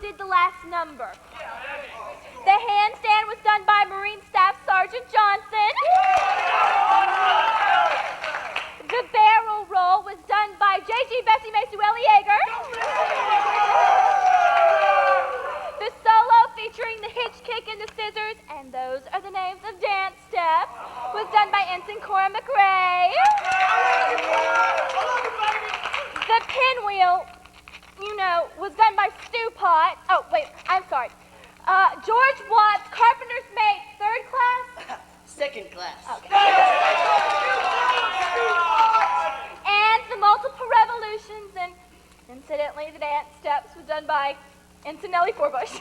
did the last number. The handstand was done by Marine Staff Sergeant Johnson. The barrel roll was done by J.G. Bessie Masueli Yeager. The solo featuring the hitch kick and the scissors, and those are the names of dance steps, was done by Ensign Cora McRae. The pinwheel, was done by Stu Pot. Oh, wait, I'm sorry. George Watts, carpenter's mate, 3rd class? 2nd class. Okay. And the multiple revolutions, and incidentally, the dance steps was done by Ensign Nellie Forbush.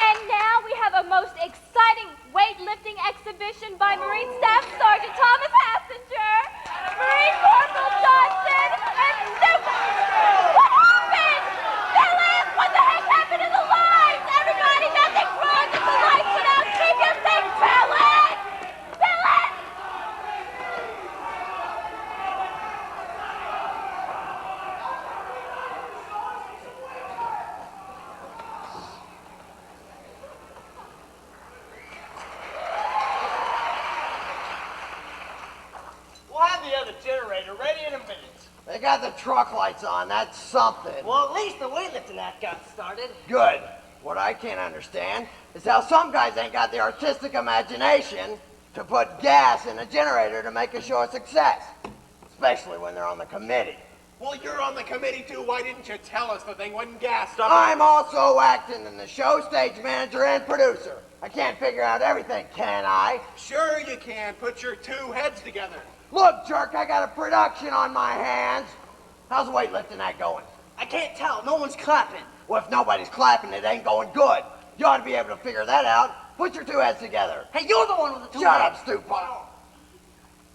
And now we have a most exciting weightlifting exhibition by Marine Staff Sergeant Thomas Hassinger, Marine Corporal Johnson, and Super. What happened? Phyllis, what the heck happened to the lights? Everybody, nothing's wrong. Just the lights went out. Keep your thing, Phyllis! Phyllis! We'll have the other generator ready in a minute. They got the truck lights on, that's something. Well, at least the weightlifting act got started. Good. What I can't understand is how some guys ain't got the artistic imagination to put gas in a generator to make a show a success. Especially when they're on the committee. Well, you're on the committee too. Why didn't you tell us the thing wasn't gassed up? I'm also acting in the show, stage manager, and producer. I can't figure out everything, can I? Sure you can. Put your two heads together. Look, jerk, I got a production on my hands. How's the weightlifting act going? I can't tell. No one's clapping. Well, if nobody's clapping, it ain't going good. You ought to be able to figure that out. Put your two heads together. Hey, you're the one with the two Shut heads. up, stupid.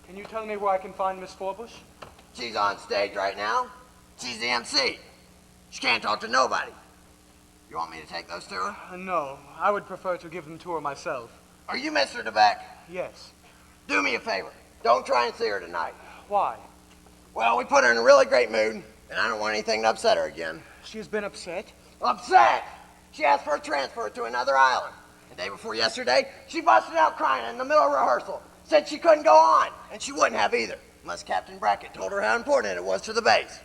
Can you tell me where I can find Miss Forbush? She's on stage right now. She's the MC. She can't talk to nobody. You want me to take those to her? No, I would prefer to give them to her myself. Are you Mr. DeBeck? Yes. Do me a favor. Don't try and see her tonight. Why? Well, we put her in a really great mood, and I don't want anything to upset her again. She has been upset? Upset? She asked for a transfer to another island. The day before yesterday, she busted out crying in the middle of rehearsal. Said she couldn't go on, and she wouldn't have either, unless Captain Brackett told her how important it was to the base.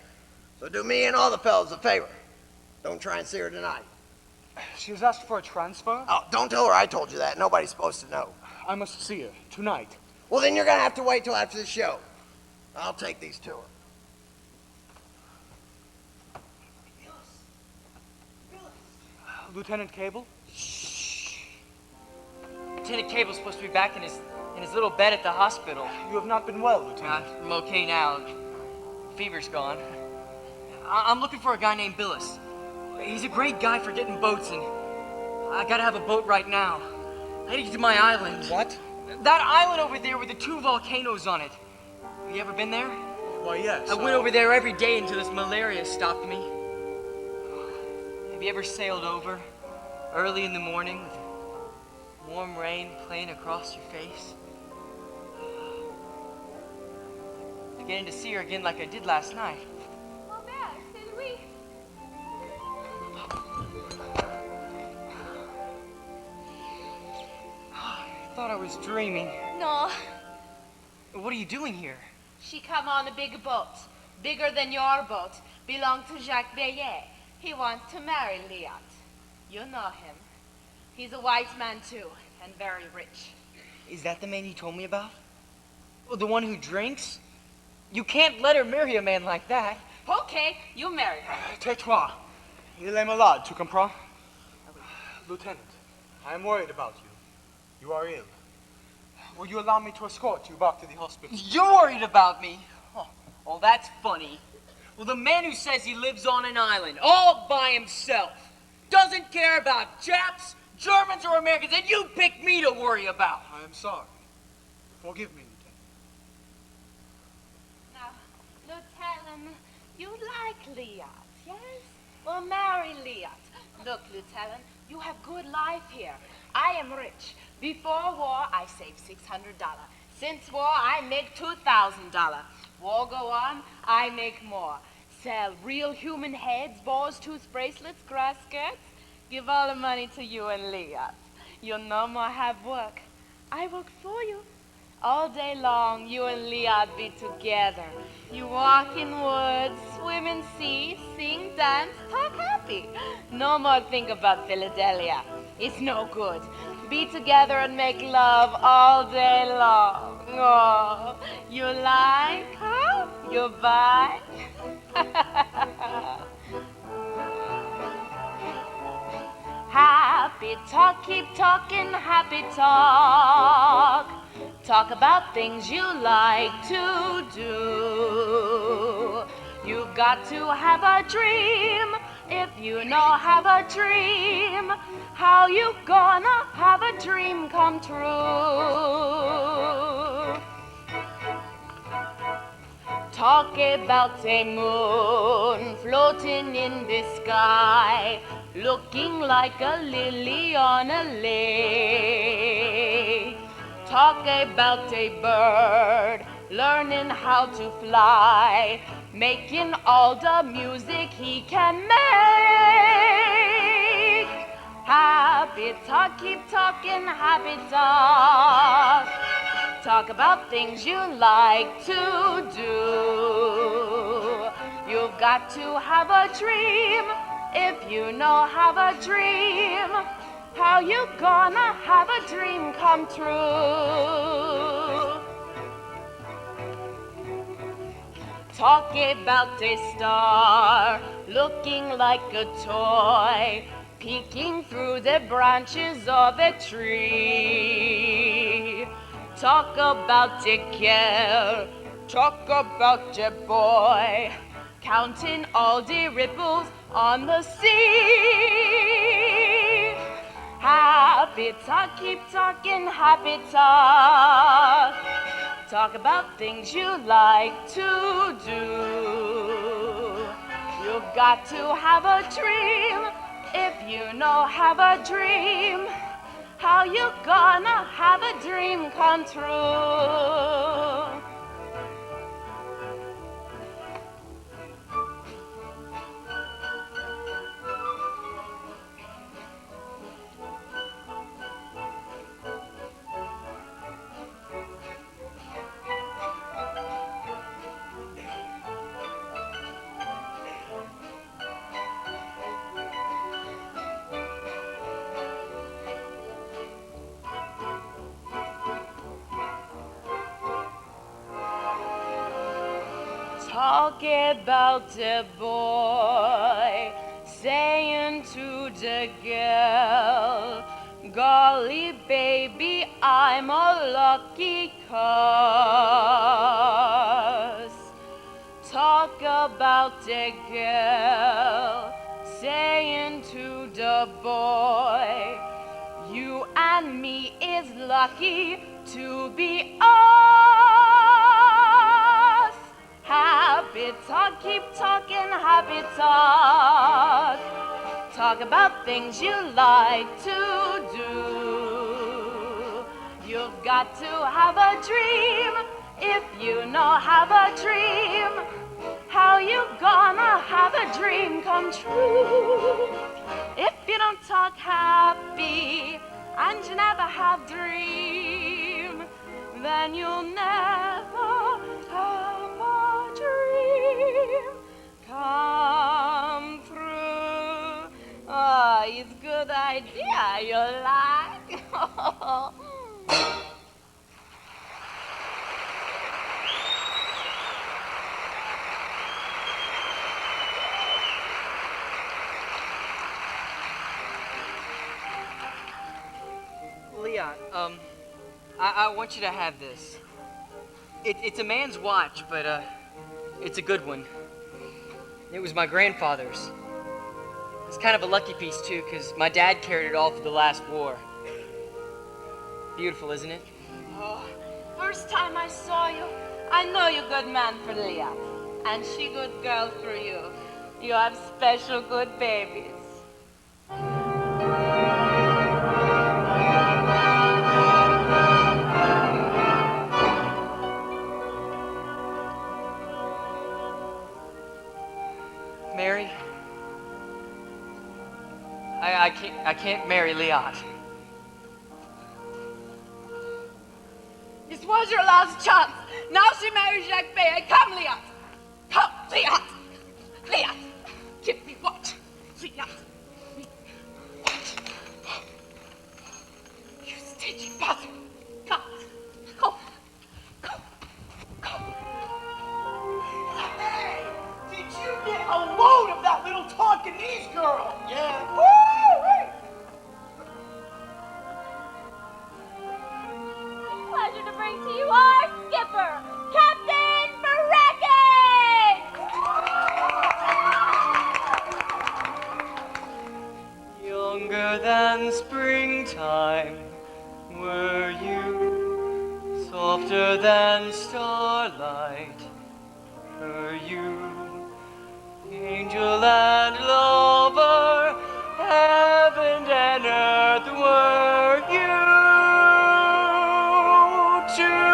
So do me and all the fellas a favor. Don't try and see her tonight. She has asked for a transfer? Oh, don't tell her I told you that. Nobody's supposed to know. I must see her tonight. Well, then you're going to have to wait till after the show. I'll take these to her. Lieutenant Cable? Lieutenant Cable's supposed to be back in his little bed at the hospital. You have not been well, Lieutenant. I'm okay now. Fever's gone. I'm looking for a guy named Billis. He's a great guy for getting boats, and I gotta have a boat right now. I need to get to my island. What? That island over there with the 2 volcanoes on it. Have you ever been there? Why, yes. I went over there every day until this malaria stopped me. Have you ever sailed over early in the morning with warm rain playing across your face? Beginning to see her again like I did last night. Robert, c'est lui. I thought I was dreaming. No, What are you doing here? she come on a big boat, bigger than your boat, belong to Jacques Bayet. He wants to marry Liat. You know him. He's a wise man too, and very rich. Is that the man you told me about? Well, the one who drinks? You can't let her marry a man like that. Okay, you marry her. Tais-toi. Il est malade, tu comprends? Lieutenant, I am worried about you. You are ill. Will you allow me to escort you back to the hospital? You're worried about me? Oh, that's funny. Well, the man who says he lives on an island all by himself doesn't care about Japs, Germans, or Americans, and you pick me to worry about. I am sorry. Forgive me, Lieutenant. Now, Lieutenant, you like Liat, yes? Well, marry Liat. Look, Lieutenant, you have good life here. I am rich. Before war, I saved $600. Since war, I make $2,000. War go on, I make more. Sell real human heads, boars, tooth bracelets, grass skirts. Give all the money to you and Leah. You'll no more have work. I work for you. All day long, you and Leah be together. You walk in woods, swim in sea, sing, dance, talk happy. No more think about Philadelphia. It's no good. Be together and make love all day long. Oh, you like her? You buy? Happy talk, keep talking, happy talk. Talk about things you like to do. You've got to have a dream. If you know have a dream, how you gonna have a dream come true? Talk about a moon floating in the sky, looking like a lily on a lake. Talk about a bird learning how to fly, making all the music he can make. Happy talk, keep talking, happy talk. Talk about things you like to do. You've got to have a dream. If you know have a dream, how you gonna have a dream come true? Talk about a star looking like a toy, peeking through the branches of a tree. Talk about a girl, talk about a boy, counting all the ripples on the sea. Happy talk, keep talking, happy talk. Talk about things you like to do. You've got to have a dream. If you know have a dream, how you gonna have a dream come true? Talk about the boy saying to the girl, golly baby, I'm a lucky cuss. Talk about the girl saying to the boy, you and me is lucky to be us. Happy talk, keep talking, happy talk. Talk about things you like to do. You've got to have a dream. If you know have a dream, how you gonna have a dream come true? If you don't talk happy and you never have dream, then you'll never have a dream come through. Oh, it's a good idea, you like? Leon, I want you to have this. It's a man's watch, but it's a good one. It was my grandfather's. It's kind of a lucky piece, too, because my dad carried it all through the last war. Beautiful, isn't it? Oh, first time I saw you, I know you're good man for Leah, and she good girl for you. You have special good babies. Mary? I can't marry Liat. This was your last chance. Now she marries Jacques Bay. Come, Liat. Come, Liat. Liat. Give me what? Liat. You stingy bastard. Come. Go. Go. Go. Hey, did you get a load of that little Tonkinese girl? Yeah. Woo! Pleasure to bring to you our skipper, Captain Brackett! Younger than springtime were you, softer than starlight were you, angel and lover, heaven and earth were you too.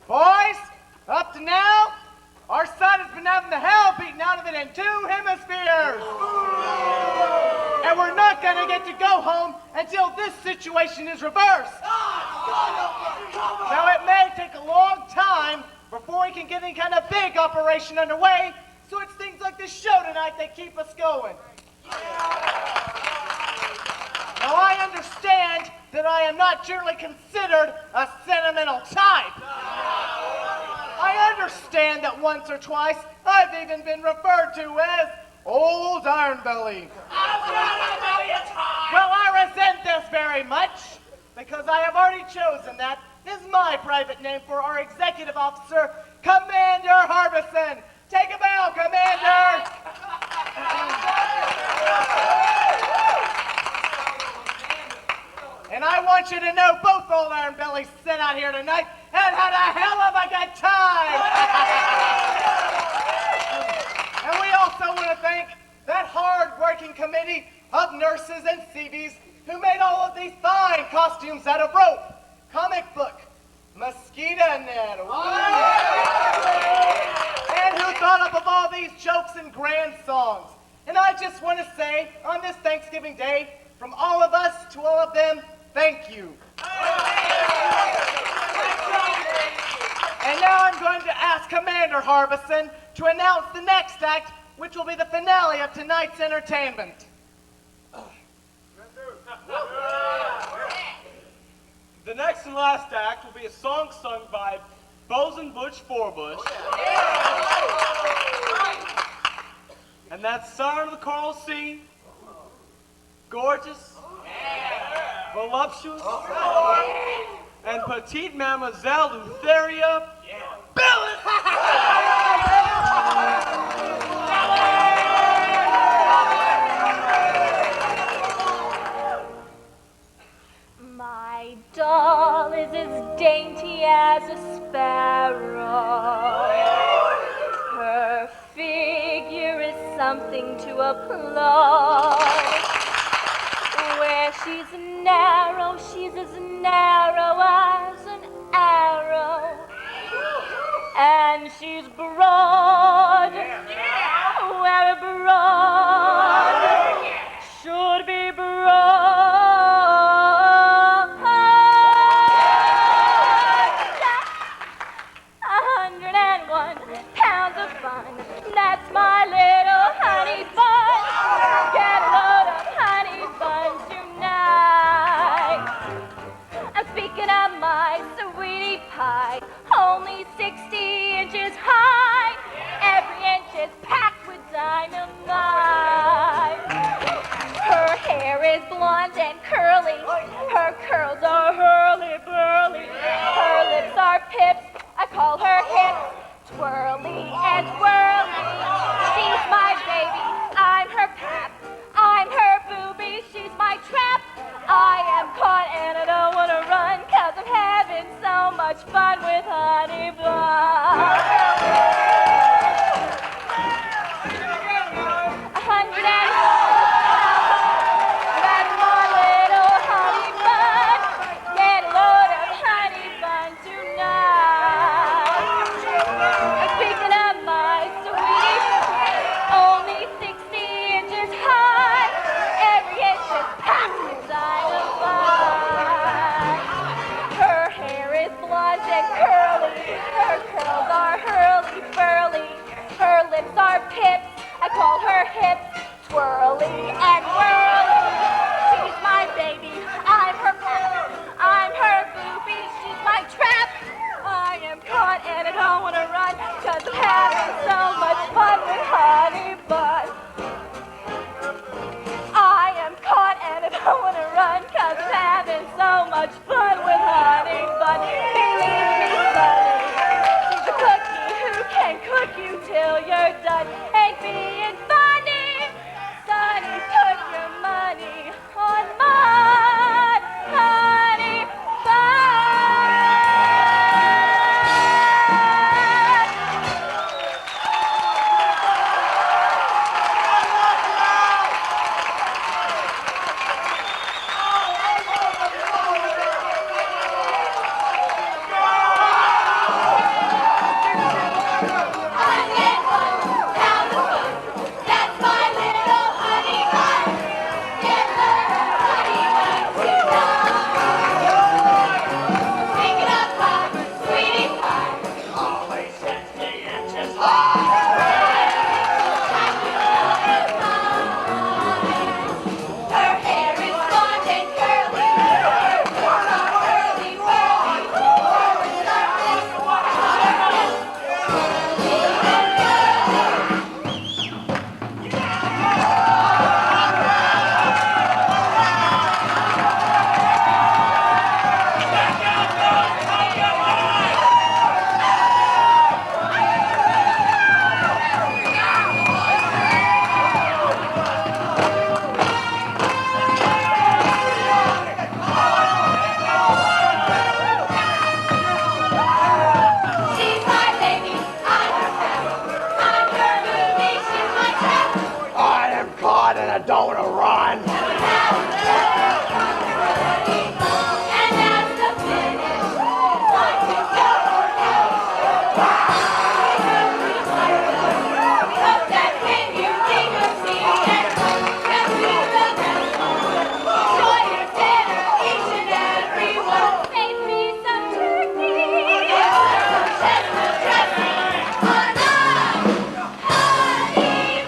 Boys, up to now, our side has been having the hell beaten out of it in 2 hemispheres. And we're not going to get to go home until this situation is reversed. Now, it may take a long time before we can get any kind of big operation underway, so it's things like this show tonight that keep us going. Now, I understand that I am not generally considered a sentimental type. I understand that once or twice I've even been referred to as Old Iron Belly. Well, I resent this very much because I have already chosen that is my private name for our executive officer, Commander Harbison. Take a bow, Commander. And I want you to know both Old Iron Bellies sat out here tonight and had a hell of a good time. And we also want to thank that hard-working committee of nurses and CVs who made all of these fine costumes out of rope, comic book, mosquito net, and who thought up of all these jokes and grand songs. And I just want to say, on this Thanksgiving Day, from all of us to all of them, thank you. And now I'm going to ask Commander Harbison to announce the next act, which will be the finale of tonight's entertainment. The next and last act will be a song sung by Bosun Butch Forbush. And that's Siren of the Coral Sea, gorgeous, voluptuous, and petite mademoiselle Lutheria Billis. My doll is as dainty as a sparrow. Her figure is something to applaud. Where she's as narrow as an arrow. And she's broad, where a broad should be broad. 101 pounds of fun, that's my little honey bun. Get a load of honey buns tonight. I'm speaking of my sweetie pie, only 60 inches high. Every inch is packed with dynamite. Her hair is blonde and curly. Her curls are hurly-burly. Her lips are pips. I call her hips twirly and twirly. She's my baby, swirly and whirly. She's my baby, I'm her pet. I'm her booby, she's my trap. I am caught and I don't want to run, 'cause I'm having so much fun with Honey Bun. I am caught and I don't want to run, 'cause I'm having so much fun with Honey Bun. Believe me, Sunny, she's a cookie who can cook you till you're done. Ain't being funny. Sonny, put your money on my Honey Bun. That's my little honey bun. Give her honey bun tonight. Pick it up high, sweetie pie. Always 60 inches high. Her hair is blonde and curly. Curly, whirly. She's my baby, I'm her pet. I'm her movie, she's my trap. I am caught and I don't want to run. And that's the finish. One, two, go, we hope that when you think of me and come to the restaurant, enjoy your dinner, each and every one. Make me some turkey. Some chestnut dressing on a honey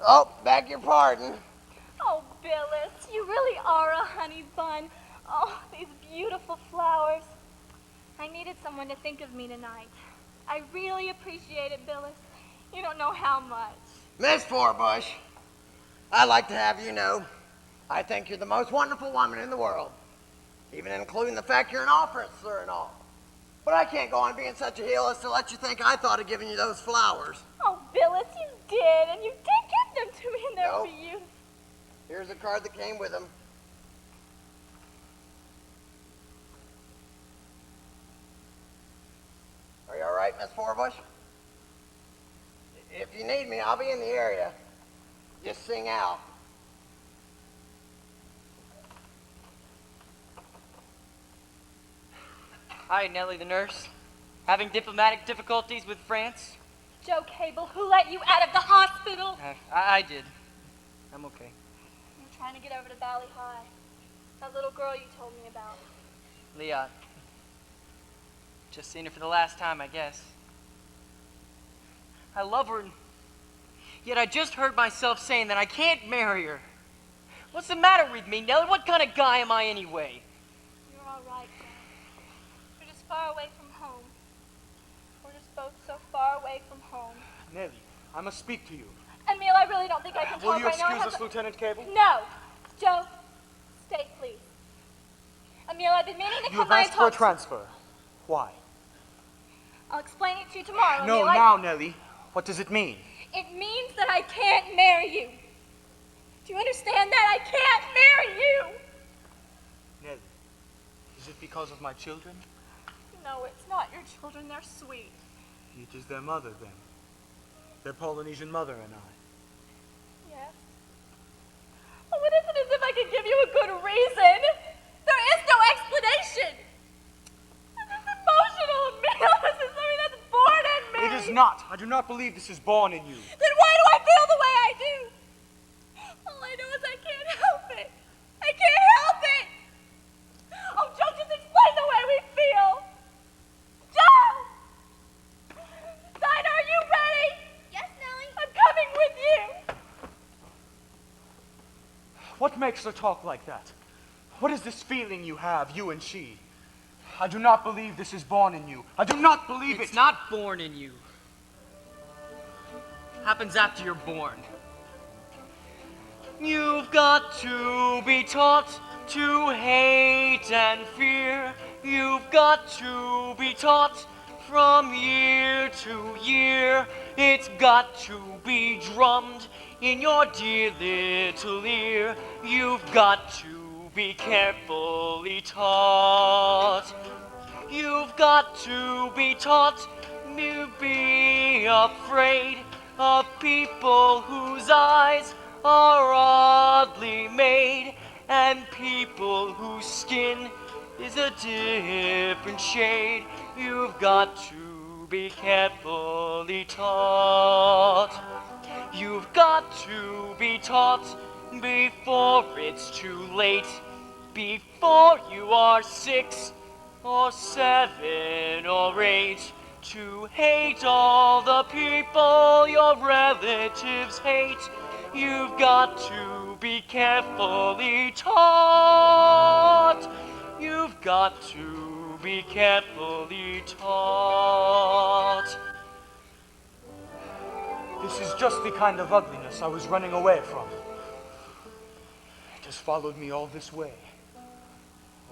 Oh, beg your pardon. Oh, Billis, you really are a honey bun. Oh, these beautiful flowers. I needed someone to think of me tonight. I really appreciate it, Billis. You don't know how much. Miss Forbush, I'd like to have you know, I think you're the most wonderful woman in the world, even including the fact you're an officer and all. But I can't go on being such a heel as to let you think I thought of giving you those flowers. Oh, Billis, you did, and you did give them to me, and they're Nope. beautiful. Here's a card that came with them. Are you all right, Miss Forbush? If you need me, I'll be in the area. Just sing out. Hi, Nellie the nurse. Having diplomatic difficulties with France? Joe Cable, who let you out of the hospital? I did. I'm okay. I'm trying to get over to Valley High. That little girl you told me about. Leah. Just seen her for the last time, I guess. I love her, and yet I just heard myself saying that I can't marry her. What's the matter with me, Nellie? What kind of guy am I anyway? You're all right, Joe. You're just far away from home. We're just both so far away from home. Nellie, I must speak to you. Emil, I really don't think I can Will talk you right now. I excuse have us, Lieutenant Cable? No. Joe, stay, please. Emil, I've been meaning to You come have by and asked for a talk. transfer. Why? I'll explain it to you tomorrow, No, Emil. now, Nellie. What does it mean? It means that I can't marry you. Do you understand that? I can't marry you. Nellie, Is it because of my children? No, it's not your children. They're sweet. It is their mother, then. Their Polynesian mother and I. Yes. Oh, it isn't as if I could give you a good reason. There is no explanation. This is emotional of me. This is something that's born in me. It is not. I do not believe this is born in you. Then why do I feel the way I do? All I know is I can't help it. I can't help it. Oh, Joe, just explain the way we feel. Joe! Dinah, are you ready? Yes, Nellie. I'm coming with you. What makes her talk like that? What is this feeling you have, you and she? I do not believe this is born in you. I do not believe It's not born in you. Happens after you're born. You've got to be taught to hate and fear. You've got to be taught from year to year. It's got to be drummed in your dear little ear. You've got to be carefully taught. You've got to be taught to be afraid of people whose eyes are oddly made, and people whose skin is a different shade. You've got to be carefully taught. You've got to be taught before it's too late, before you are 6 or 7 or 8, to hate all the people your relatives hate. You've got to be carefully taught. You've got to be carefully taught. This is just the kind of ugliness I was running away from. It has followed me all this way,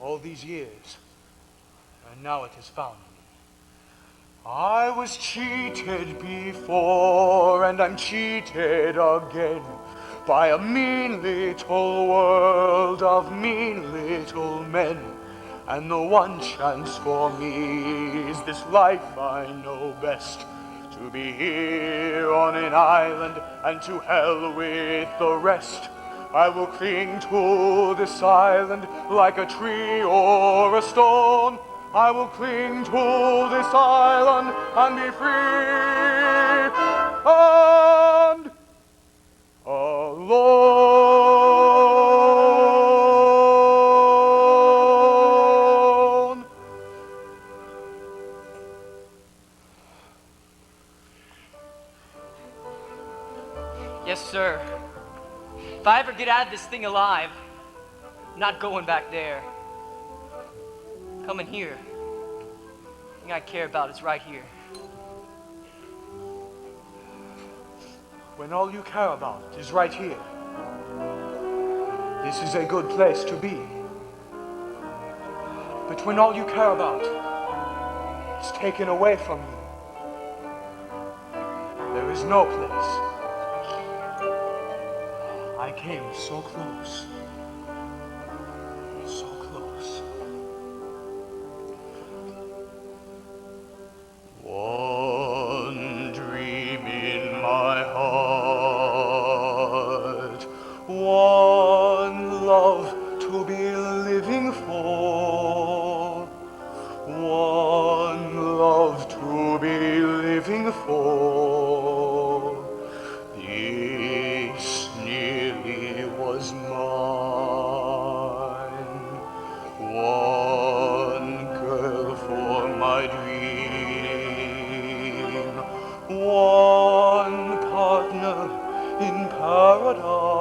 all these years, and now it has found me. I was cheated before, and I'm cheated again by a mean little world of mean little men. And the one chance for me is this life I know best, to be here on an island, and to hell with the rest. I will cling to this island like a tree or a stone. I will cling to this island and be free and alone. Yes, sir. If I ever get out of this thing alive, I'm not going back there. Coming here. The thing I care about is right here. When all you care about is right here, this is a good place to be. But when all you care about is taken away from you, there is no place. I came so close, so close. One dream in my heart, one love to be living for, one love to be living for. This nearly was mine, one girl for my dream, one partner in paradise.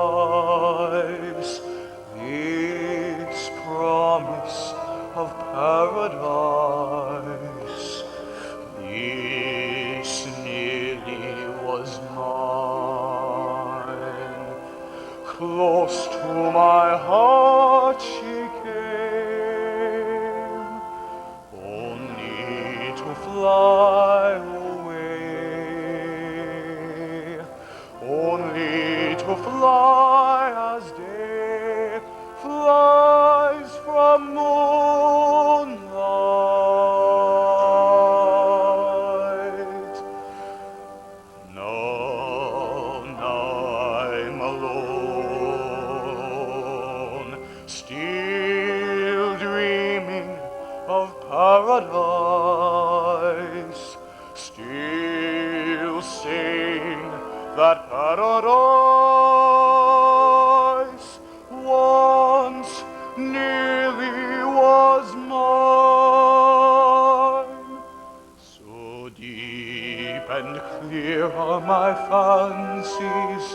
This promise of paradise, this nearly was mine. Close to my heart she came, only to fly away, only to fly as day flies from moon of paradise. Still sing that paradise once nearly was mine. So deep and clear are my fancies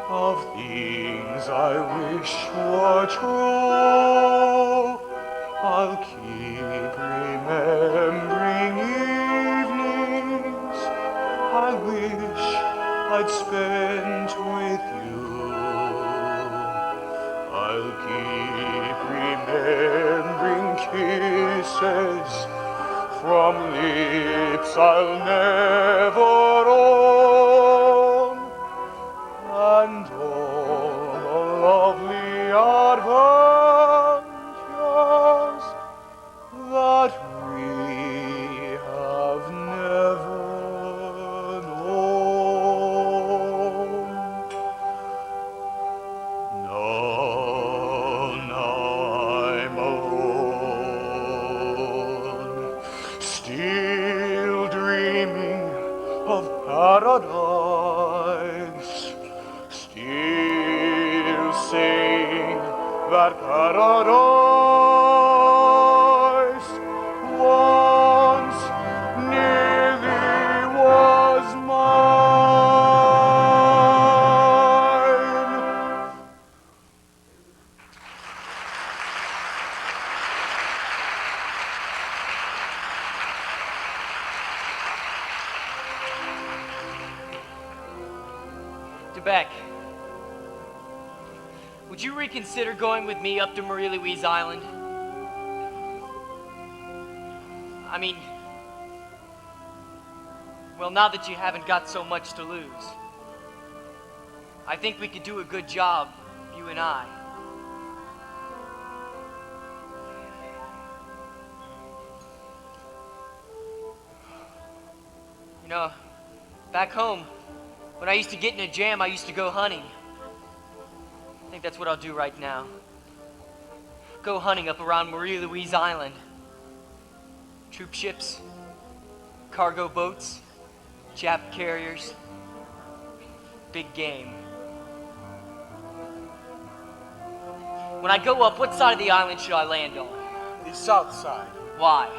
of things I wish were true. I'll keep remembering evenings I wish I'd spent with you. I'll keep remembering kisses from lips I'll never own, and all the lovely adventures that we have never known. Now I'm alone, still dreaming of paradise, still saying that paradise once nearly was mine. DeBeck, would you reconsider going with me up to Marie Louise Island? I mean, well, now that you haven't got so much to lose, I think we could do a good job, you and I. You know, back home, when I used to get in a jam, I used to go hunting. I think that's what I'll do right now. Go hunting up around Marie Louise Island. Troop ships, cargo boats, Jap carriers, big game. When I go up, what side of the island should I land on? The south side. Why?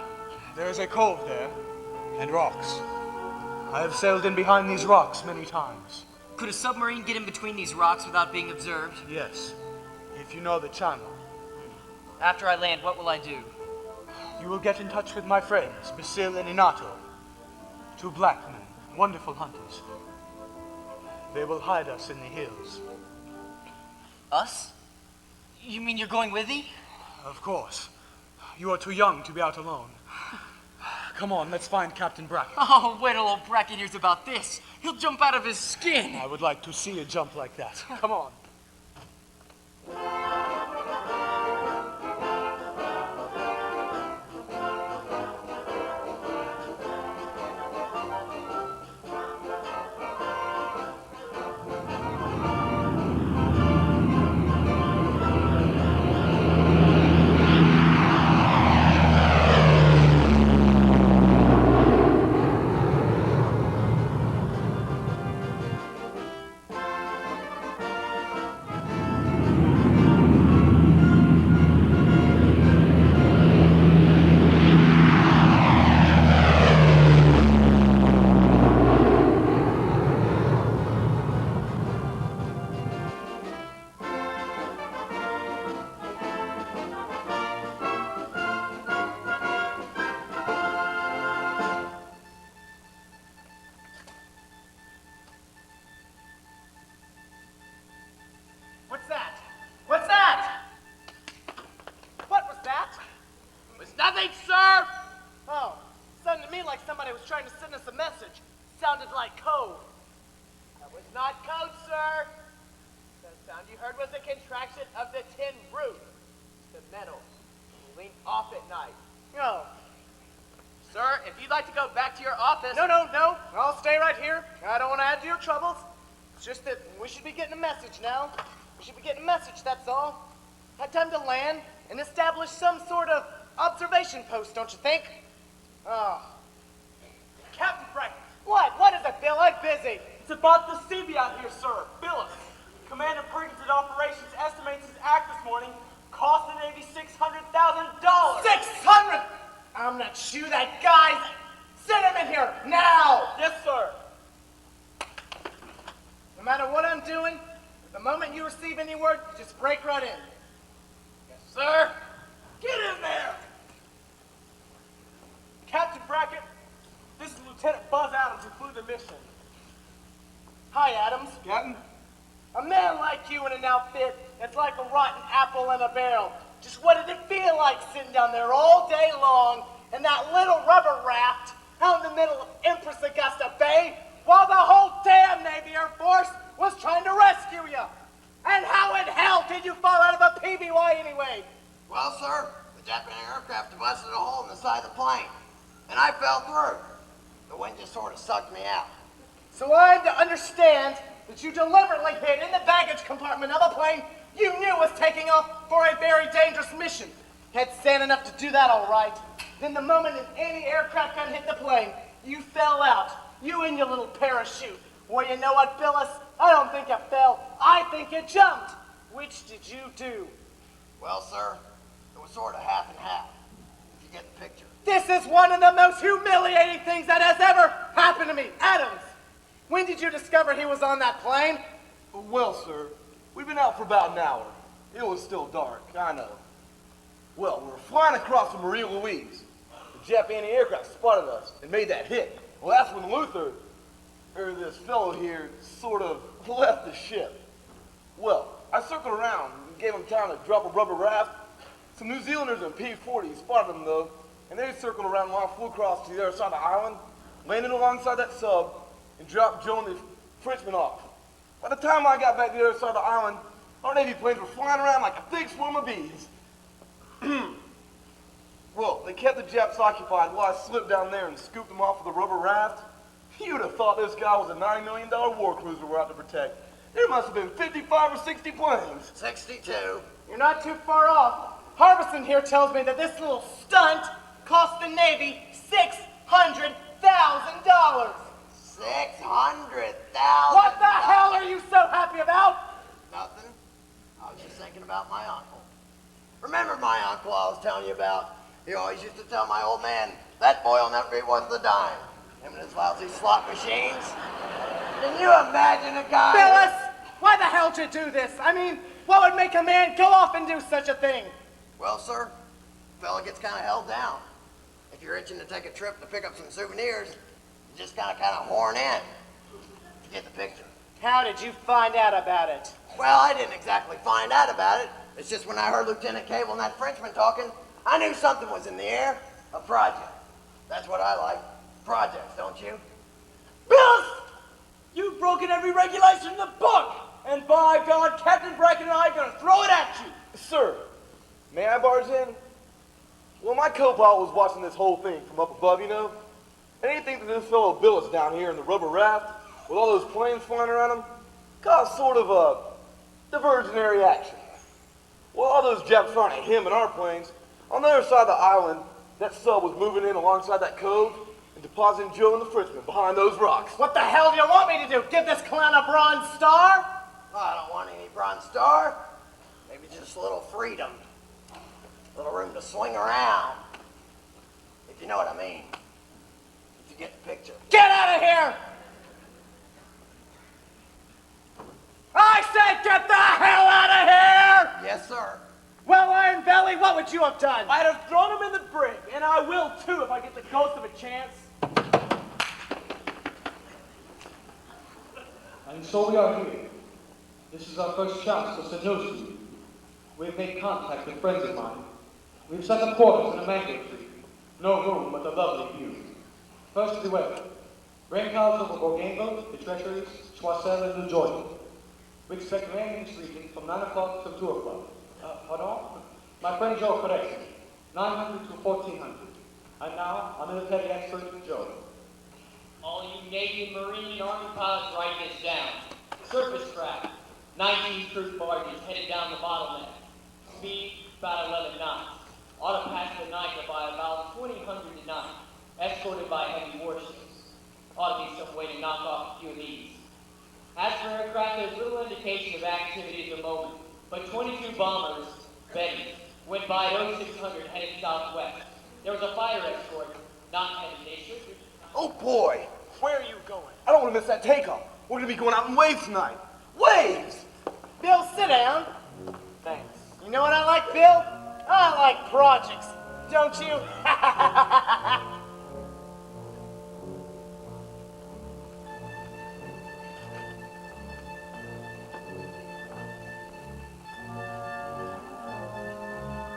There is a cove there, and rocks. I have sailed in behind these rocks many times. Could a submarine get in between these rocks without being observed? Yes, if you know the channel. After I land, what will I do? You will get in touch with my friends, Basil and Inato. 2 black men, wonderful hunters. They will hide us in the hills. Us? You mean you're going with me? Of course. You are too young to be out alone. Come on, let's find Captain Brackett. Oh, wait till old Brackett hears about this. He'll jump out of his skin. I would like to see a jump like that. Come on. What's that? What's that? What was that? It was nothing, sir. Oh, sounded to me like somebody was trying to send us a message. Sounded like code. That was not code, sir. The sound you heard was a contraction of the tin roof. The metal moving off at night. Oh. Sir, if you'd like to go back to your office... No. I'll stay right here. I don't want to add to your troubles. It's just that we should be getting a message now. We should be getting a message, that's all. Had time to land and establish some sort of observation post, don't you think? Oh. Captain Frank. What? What is it, Bill? I'm busy. It's about the CB out here, sir. Billis. Commander Perkins' operations estimates his act this morning cost the Navy $600,000. 600! I'm not shoot that guy. Send him in here now. Yes, sir. No matter what I'm doing, the moment you receive any word, just break right in. Yes, sir. Get in there. Captain Brackett, this is Lieutenant Buzz Adams, who flew the mission. Hi, Adams. Captain? A man like you in an outfit, it's like a rotten apple in a barrel. Just what did it feel like sitting down there all day long in that little rubber raft out in the middle of Empress Augusta Bay while the whole damn Navy Air Force was trying to rescue you? And how in hell did you fall out of a PBY anyway? Well, sir, the Japanese aircraft busted a hole in the side of the plane, and I fell through. The wind just sort of sucked me out. So I'm to understand that you deliberately hid in the baggage compartment of a plane you knew was taking off for a very dangerous mission. Had sand enough to do that all right. Then the moment any aircraft gun hit the plane, you fell out. You and your little parachute. Well, you know what, Phyllis? I don't think you fell. I think you jumped. Which did you do? Well, sir, it was sort of half and half, if you get the picture. This is one of the most humiliating things that has ever happened to me. Adams, when did you discover he was on that plane? Well, sir, we've been out for about an hour. It was still dark, I know. Well, we were flying across the Maria Louise. The Japanese aircraft spotted us and made that hit. Well, that's when Luther, or this fellow here, sort of left the ship. Well, I circled around and gave him time to drop a rubber raft. Some New Zealanders in P-40 spotted him, though, and they circled around while I flew across to the other side of the island, landed alongside that sub, and dropped Joe and the Frenchman off. By the time I got back to the other side of the island, our Navy planes were flying around like a big swarm of bees. Well, they kept the Japs occupied while I slipped down there and scooped them off with a rubber raft. You'd have thought this guy was a $90 million war cruiser we're out to protect. There must have been 55 or 60 planes. 62. You're not too far off. Harbison here tells me that this little stunt cost the Navy $600,000. 600,000. What the hell are you so happy about? Nothing. I was just thinking about my uncle. Remember my uncle I was telling you about? He always used to tell my old man, that boy will never be worth a dime. Him and his lousy slot machines. Can you imagine a guy... Phyllis, why the hell did you do this? I mean, what would make a man go off and do such a thing? Well, sir, fella gets kind of held down. If you're itching to take a trip to pick up some souvenirs, you just kind of horn in. You get the picture. How did you find out about it? Well, I didn't exactly find out about it. It's just when I heard Lieutenant Cable and that Frenchman talking, I knew something was in the air. A project. That's what I like. Projects, don't you? Billis! You've broken every regulation in the book! And by God, Captain Brackett and I are going to throw it at you! Sir, may I barge in? Well, my co-pilot was watching this whole thing from up above, you know. And he thinks that this fellow Billis down here in the rubber raft, with all those planes flying around him, caused sort of a diversionary action. Well, all those Japs firing at him and our planes, on the other side of the island, that sub was moving in alongside that cove and depositing Joe and the Frenchman behind those rocks. What the hell do you want me to do? Give this clown a Bronze Star? Oh, I don't want any Bronze Star. Maybe just a little freedom. A little room to swing around. If you know what I mean. If you get the picture. Get out of here! I said get the hell out of here! Yes, sir. Well, Iron Belly, what would you have done? I'd have thrown him in the brig, and I will too if I get the ghost of a chance. And so we are here. This is our first chance to say news to you. We've made contact with friends of mine. We've set up quarters in a mango tree. No room but a lovely view. First to the weather. Rain clouds over Bougainville, the Treasuries, Choiseul, and New Jordan. We expect rain in this region from 9 o'clock to 2 o'clock. Pardon? My friend Joe corrects me. 900 to 1400. And now, our military expert, Joe. All you Navy, Marine, and Army pilots write this down. Surface craft. 19 cruise barges headed down the bottleneck. Speed, about 11 knots. ought to pass the night by about 2000 tonight, escorted by heavy warships. Ought to be some way to knock off a few of these. As for aircraft, there's little indication of activity at the moment, but 22 bombers, Betty, went by at 0600 headed southwest. There was a fighter escort, not headed nation. Oh boy! Where are you going? I don't want to miss that takeoff. We're gonna be going out in waves tonight. Waves! Bill, sit down. Thanks. You know what I like, Bill? I like projects. Don't you?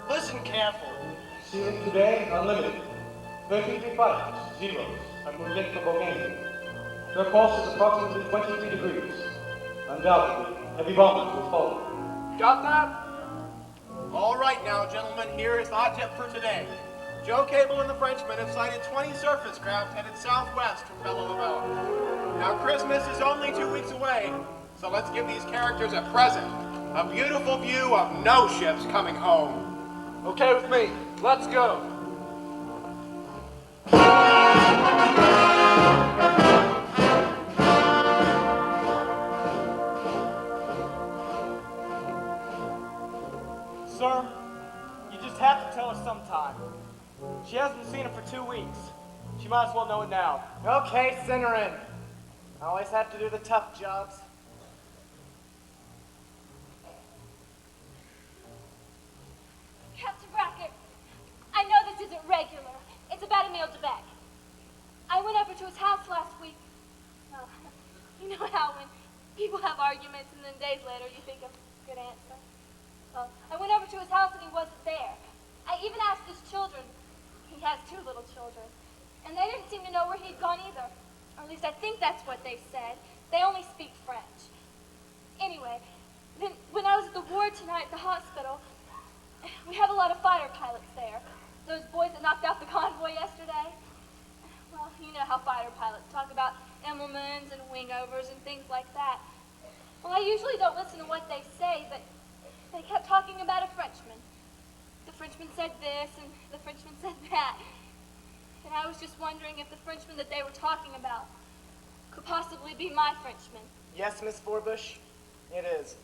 Listen carefully. Ceiling today, unlimited. 33 fighters, zeros, are moving in from Bulgaria. Their pulse is approximately 23 degrees. Undoubtedly, heavy bombers will follow. Got that? All right now, gentlemen, here is the hot tip for today. Joe Cable and the Frenchman have sighted 20 surface craft headed southwest from Belle-Île. Now, Christmas is only 2 weeks away, so let's give these characters a present. A beautiful view of no ships coming home. Okay with me. Let's go. Sir, you just have to tell her sometime. She hasn't seen him for 2 weeks. She might as well know it now. Okay, send her in. I always have to do the tough jobs. Captain Brackett, I know this isn't regular. It's about Emile DeBeck. I went over to his house last week. Well, you know how when people have arguments and then days later you think of a good answer. Well, I went over to his house and he wasn't there. I even asked his children. He has 2 little children. And they didn't seem to know where he'd gone either. Or at least I think that's what they said. They only speak French. Anyway, then when I was at the ward tonight at the hospital, we have a lot of fighter pilots there. Those boys that knocked out the convoy yesterday. Well, you know how fighter pilots talk about Immelmans and wingovers and things like that. Well, I usually don't listen to what they say, but they kept talking about a Frenchman. The Frenchman said this, and the Frenchman said that. And I was just wondering if the Frenchman that they were talking about could possibly be my Frenchman. Yes, Miss Forbush, it is.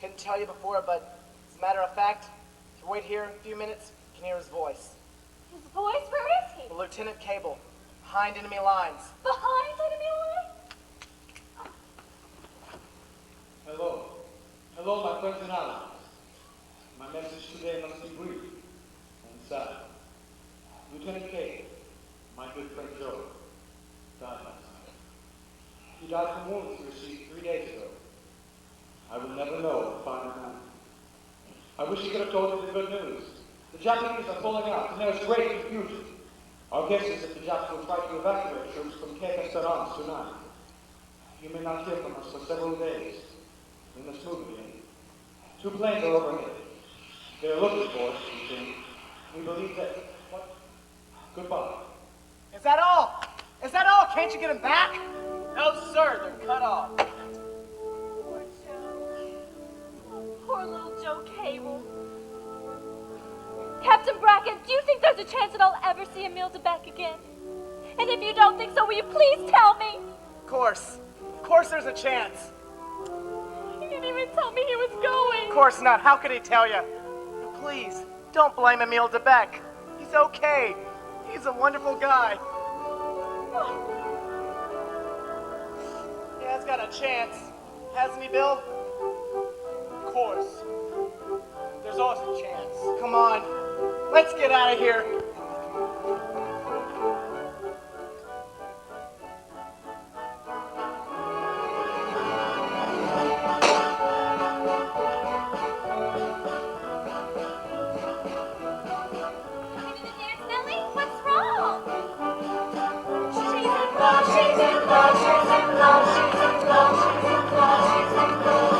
Couldn't tell you before, but as a matter of fact, if you wait here a few minutes, you can hear his voice. His voice? Where is he? Lieutenant Cable, behind enemy lines. Behind enemy lines? Hello. Hello, my friends and allies. My message today must be brief and sad. Lieutenant Cable, my good friend Joe, died last night. He died from wounds he received 3 days ago. I will never know the final man. I wish he could have told you the good news. The Japanese are pulling out, and there is great confusion. Our guess is that the Japs will try to evacuate troops from Cape Esperance tonight. You may not hear from us for several days. We must move again. 2 planes are overhead. They are looking for us, we think. We believe that... What? Goodbye. Is that all? Is that all? Can't you get him back? No, sir. They're cut off. Poor Joe. Oh, poor little Joe Cable. Captain Brackett, do you think there's a chance that I'll ever see Emile DeBeck again? And if you don't think so, will you please tell me? Of course. Of course there's a chance. He didn't even tell me he was going. Of course not. How could he tell you? Please, don't blame Emile DeBeck. He's okay. He's a wonderful guy. He has got a chance. Hasn't he, Bill? Of course. There's always a chance. Come on. Let's get out of here. What's wrong? She's in love, she's in love, she's in love, she's in love, she's in love, she's in love.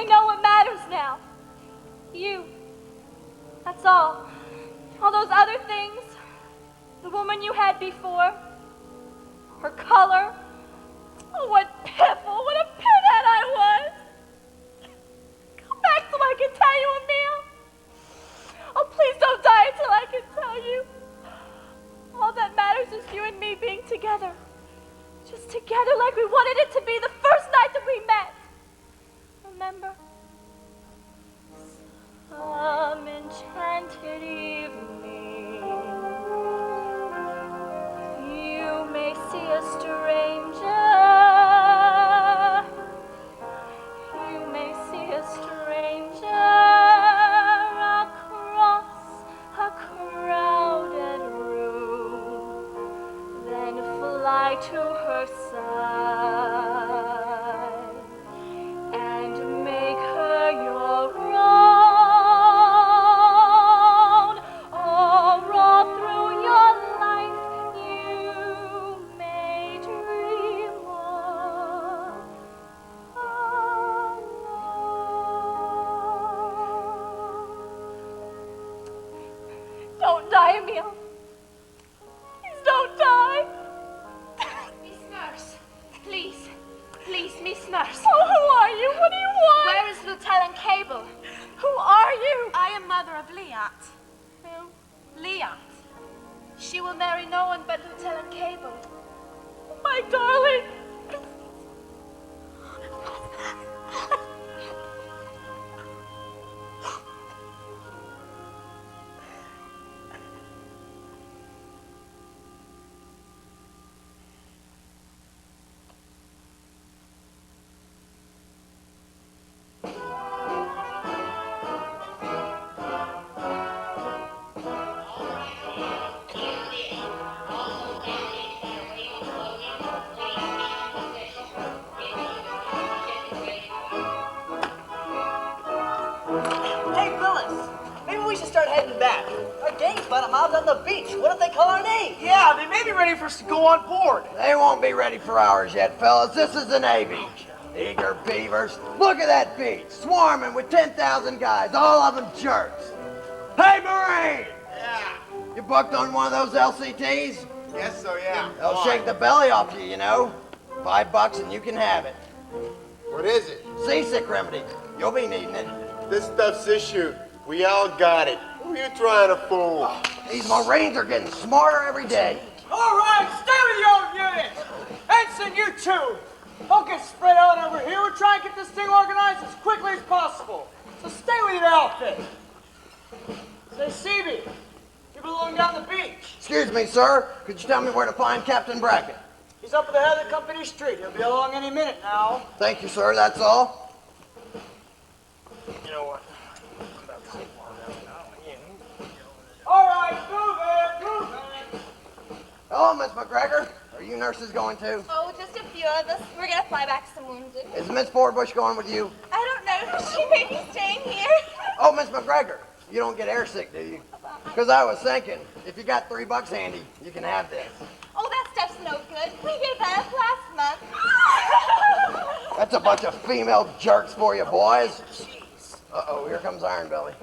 I know what matters now. You. That's all. All those other things, the woman you had before, her color, oh, what piffle, what a pinhead I was. Come back so I can tell you, Emil. Oh, please don't die until I can tell you. All that matters is you and me being together. Just together like we wanted it to be the first night that we met. Remember? Some enchanted evening, you may see a stranger. You may see a stranger across a crowded room, then fly to her side and make her your own. All through your life you may dream of alone. Don't die, Emil. Please don't die. Miss Nurse, please, please, Miss Nurse. Oh, who are you? What do you want? Where is Lieutenant Cable? Who are you? I am mother of Liat. Who? Liat. She will marry no one but Lieutenant Cable. My darling. Hey, Phyllis, maybe we should start heading back. Our gang's about a mile down the beach. What if they call our name? Yeah, they may be ready for us to go on board. They won't be ready for ours yet, fellas. This is the Navy. Eager beavers. Look at that beach, swarming with 10,000 guys, all of them jerks. Hey, Marine! Yeah. You booked on one of those LCTs? Yes, so yeah. They'll Why? shake the belly off you, you know. $5 and you can have it. What is it? Seasick remedy. You'll be needing it. This stuff's issue. We all got it. Who you trying to fool? These Marines are getting smarter every day. All right, stay with your own unit. Ensign, you two. Don't get spread out over here. We're trying to get this thing organized as quickly as possible. So stay with your outfit. Say, CB, you belong down the beach. Excuse me, sir. Could you tell me where to find Captain Brackett? He's up at the head of the company street. He'll be along any minute now. Thank you, sir. That's all. You know what? All right, move it, move it. Hello, Miss McGregor. Are you nurses going too? Oh, just a few of us. We're gonna fly back some wounded. Is Miss Forbush going with you? I don't know. She may be staying here. Oh, Miss McGregor, you don't get airsick, do you? Because I was thinking, if you got $3 handy, you can have this. Oh, that stuff's no good. We gave that up last month. That's a bunch of female jerks for you, boys. Uh-oh, here comes Iron Belly.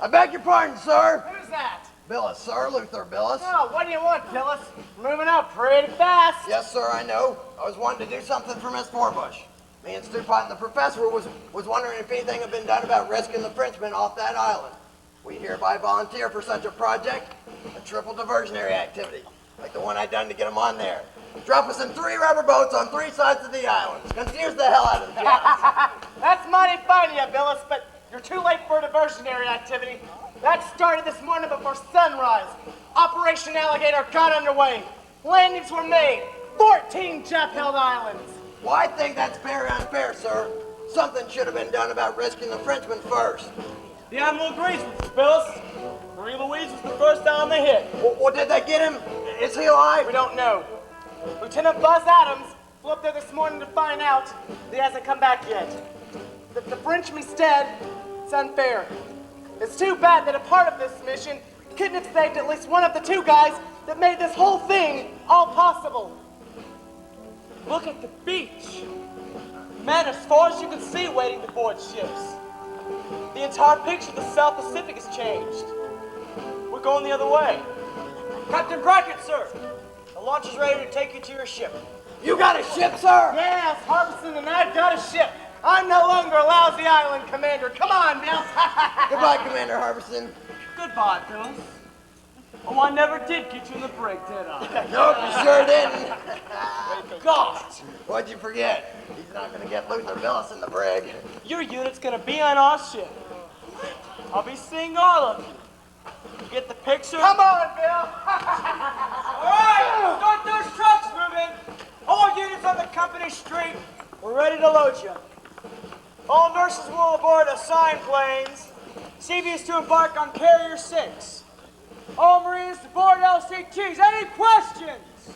I beg your pardon, sir. Who's that? Billis, sir. Luther Billis. Oh, what do you want, Phyllis? Moving up pretty fast. Yes, sir, I know. I was wanting to do something for Miss Forbush. Me and Stupot and the professor was wondering if anything had been done about rescuing the Frenchmen off that island. We hereby volunteer for such a project, a triple diversionary activity, like the one I done to get them on there. Drop us in 3 rubber boats on 3 sides of the island. Confuse the hell out of the jets. That's mighty fine of you, Billis, but you're too late for a diversionary activity. That started this morning before sunrise. Operation Alligator got underway. Landings were made. 14 Jap-held islands. Well, I think that's very unfair, sir. Something should have been done about rescuing the Frenchmen first. The Admiral agrees with us, Billis. Marie Louise was the first island they hit. Well, did they get him? Is he alive? We don't know. Lieutenant Buzz Adams flew up there this morning to find out that he hasn't come back yet. The Frenchman's dead. It's unfair. It's too bad that a part of this mission couldn't have saved at least one of the 2 guys that made this whole thing all possible. Look at the beach. Men as far as you can see waiting to board ships. The entire picture of the South Pacific has changed. We're going the other way. Captain Brackett, sir. The launch is ready to take you to your ship. You got a ship, sir? Yes, Harbison and I've got a ship. I'm no longer a lousy island commander. Come on, Bill. Goodbye, Commander Harbison. Goodbye, Phyllis. Oh, I never did get you in the brig, did I? Nope, you sure didn't. God! What'd you forget? He's not gonna get Luther Billis in the brig. Your unit's gonna be on our ship. I'll be seeing all of you. You get the picture? Come on, Bill. All right, start those trucks moving. All units on the company street, we're ready to load you. All nurses will aboard assigned planes. CVs to embark on Carrier 6. All Marines to board LCTs. Any questions?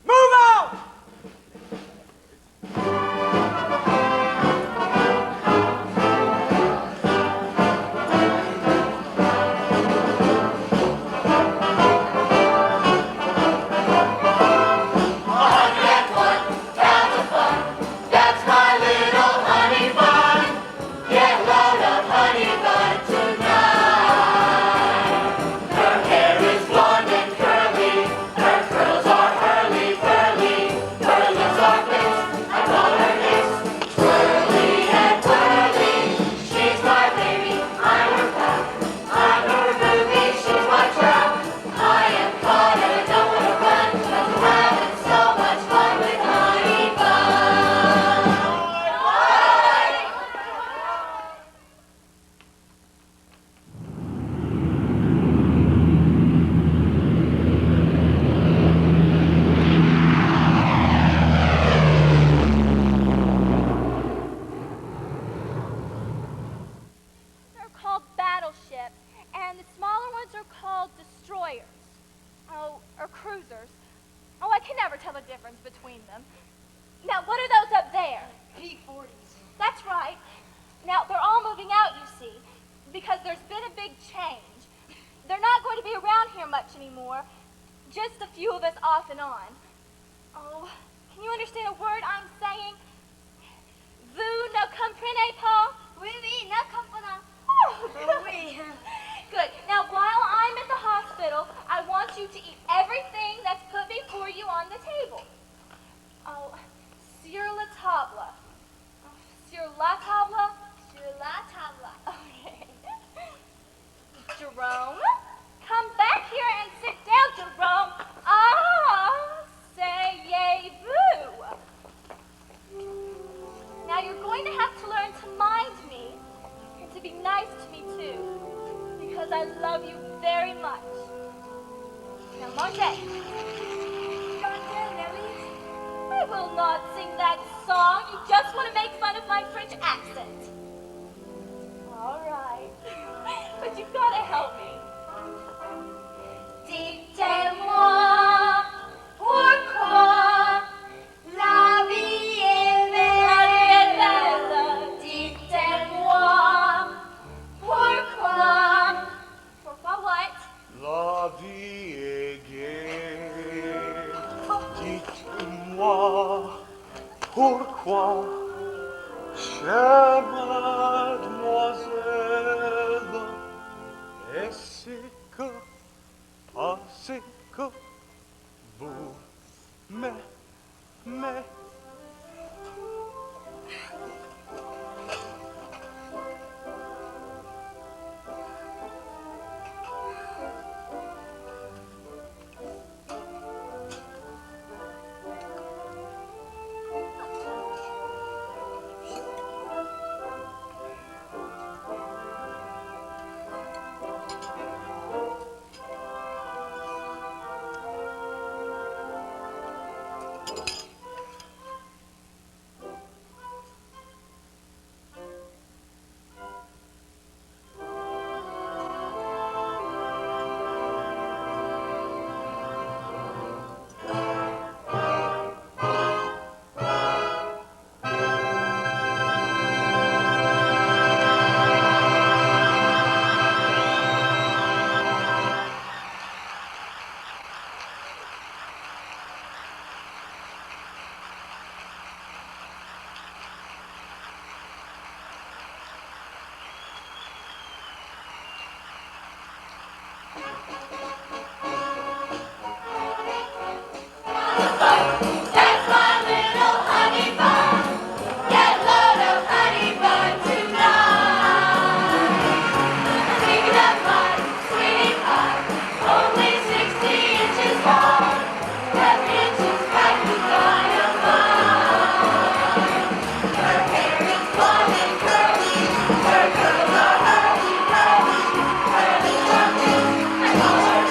Move out! Pourquoi, chère mademoiselle, est-ce que, parce que vous m'aimez? That's my little honey bun. Get load of honey bun tonight. Thinking of my sweetie pie, only 60 inches long, 10 inches packed with dynamite. Her hair is blonde and curly, her curls are hurly-burly, curly-curly. I call her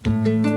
Thank you.